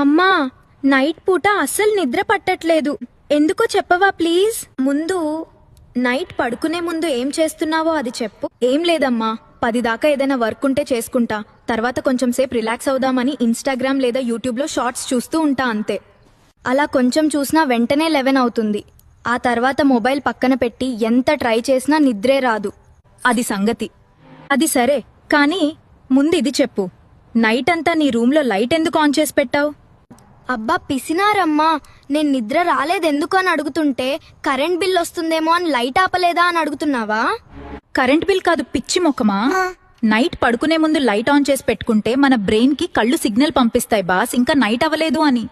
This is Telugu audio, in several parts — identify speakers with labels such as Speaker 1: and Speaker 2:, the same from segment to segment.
Speaker 1: అమ్మా, నైట్ పూట అస్సలు నిద్ర పట్టట్లేదు. ఎందుకో చెప్పవా ప్లీజ్? ముందు నైట్ పడుకునే ముందు ఏం చేస్తున్నావో అది చెప్పు. ఏం లేదమ్మా, 10 దాకా ఏదైనా వర్క్ ఉంటే చేసుకుంటా. తర్వాత కొంచెం సేపు రిలాక్స్ అవుదామని ఇన్స్టాగ్రామ్ లేదా యూట్యూబ్లో షార్ట్స్ చూస్తూ ఉంటా అంతే. అలా కొంచెం చూసినా వెంటనే 11 అవుతుంది. ఆ తర్వాత మొబైల్ పక్కన పెట్టి ఎంత ట్రై చేసినా నిద్రే రాదు.
Speaker 2: అది సంగతి. అది సరే, కానీ ముందు ఇది చెప్పు, నైట్ అంతా నీ రూమ్లో లైట్ ఎందుకు ఆన్ చేసి పెట్టావు?
Speaker 1: అబ్బా పిసినారమ్మా, నేను నిద్ర రాలేదెందుకు అని అడుగుతుంటే కరెంట్ బిల్ వస్తుందేమో అని లైట్ ఆపలేదా అని అడుగుతున్నావా?
Speaker 2: కరెంట్ బిల్ కాదు పిచ్చి మొక్కమా. నైట్ పడుకునే ముందు లైట్ ఆన్ చేసి పెట్టుకుంటే మన బ్రెయిన్ కి కళ్ళు సిగ్నల్ పంపిస్తాయి బాస్, ఇంకా నైట్ అవ్వలేదు అని.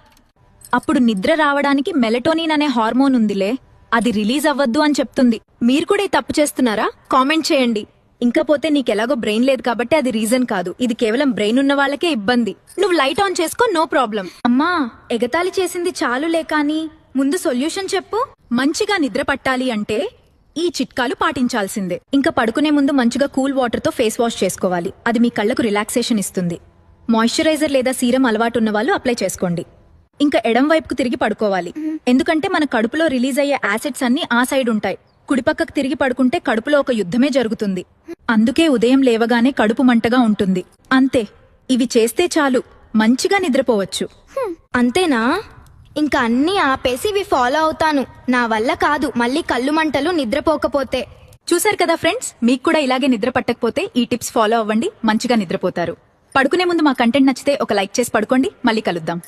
Speaker 2: అప్పుడు నిద్ర రావడానికి మెలటోనిన్ అనే హార్మోన్ ఉందిలే, అది రిలీజ్ అవ్వద్దు అని చెప్తుంది. మీరు కూడా ఈ తప్పు చేస్తున్నారా? కామెంట్ చేయండి. ఇంకపోతే నీకెలాగో బ్రెయిన్ లేదు కాబట్టి అది రీజన్ కాదు, ఇది కేవలం బ్రెయిన్ ఉన్న వాళ్ళకే ఇబ్బంది. నువ్వు లైట్ ఆన్ చేసుకో, నో ప్రాబ్లం.
Speaker 1: అమ్మా, ఎగతాళి చేసింది చాలులే, కానీ ముందు సొల్యూషన్ చెప్పు.
Speaker 2: మంచిగా నిద్ర పట్టాలి అంటే ఈ చిట్కాలు పాటించాల్సిందే. ఇంకా పడుకునే ముందు మంచిగా కూల్ వాటర్ తో ఫేస్ వాష్ చేసుకోవాలి, అది మీ కళ్లకు రిలాక్సేషన్ ఇస్తుంది. మాయిశ్చరైజర్ లేదా సీరం అలవాటు ఉన్న వాళ్ళు అప్లై చేసుకోండి. ఇంకా ఎడం వైపుకు తిరిగి పడుకోవాలి, ఎందుకంటే మన కడుపులో రిలీజ్ అయ్యే యాసిడ్స్ అన్ని ఆ సైడ్ ఉంటాయి. కుడిపక్కకు తిరిగి పడుకుంటే కడుపులో ఒక యుద్ధమే జరుగుతుంది. అందుకే ఉదయం లేవగానే కడుపు మంటగా ఉంటుంది. అంతే, ఇవి చేస్తే చాలు, మంచిగా నిద్రపోవచ్చు.
Speaker 1: అంతేనా? ఇంకా అన్నీ ఆపేసి ఇవి ఫాలో అవుతాను. నా వల్ల కాదు మళ్ళీ కళ్ళు మంటలు నిద్రపోకపోతే.
Speaker 2: చూశారు కదా ఫ్రెండ్స్, మీకు కూడా ఇలాగే నిద్ర పట్టకపోతే ఈ టిప్స్ ఫాలో అవ్వండి, మంచిగా నిద్రపోతారు. పడుకునే ముందు మా కంటెంట్ నచ్చితే ఒక లైక్ చేసి పడుకోండి. మళ్ళీ కలుద్దాం.